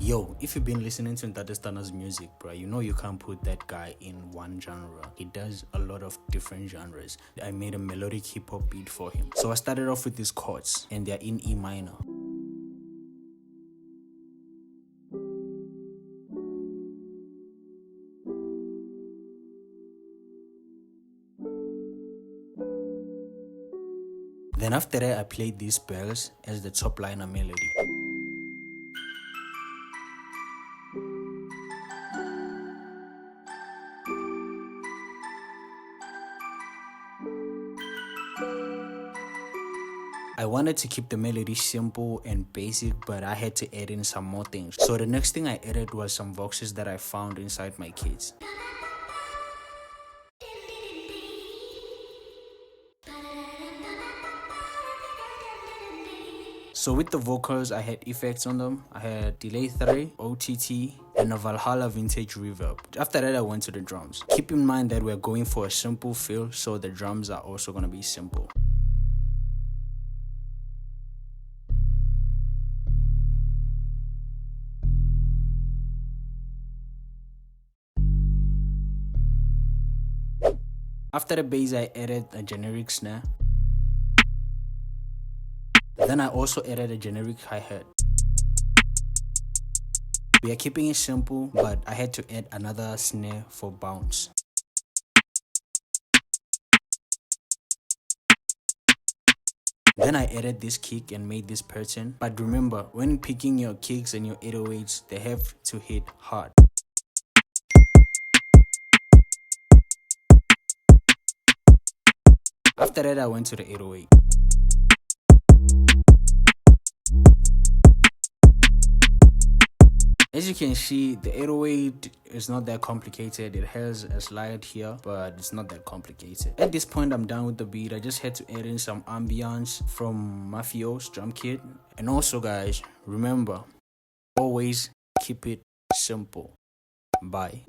Yo, if you've been listening to Ntate Stunna's music, bro, you know you can't put that guy in one genre. He does a lot of different genres. I made a melodic hip-hop beat for him. So I started off with these chords, and they're in E minor. Then after that, I played these bells as the top liner melody. I wanted to keep the melody simple and basic, but I had to add in some more things. So the next thing I added was some voxes that I found inside my kits. So with the vocals, I had effects on them. I had delay 3, OTT, and a Valhalla vintage reverb. After that, I went to the drums. Keep in mind that we're going for a simple feel, so the drums are also going to be simple. After the bass, I added a generic snare. Then I also added a generic hi-hat. We are keeping it simple, but I had to add another snare for bounce. Then I added this kick and made this pattern. But remember, when picking your kicks and your 808s, they have to hit hard. After that, I went to the 808. As you can see, the 808 is not that complicated. It has a slide here, but it's not that complicated. At this point, I'm done with the beat. I just had to add in some ambience from my Favorite Drumkit. And also, guys, remember, always keep it simple. Bye.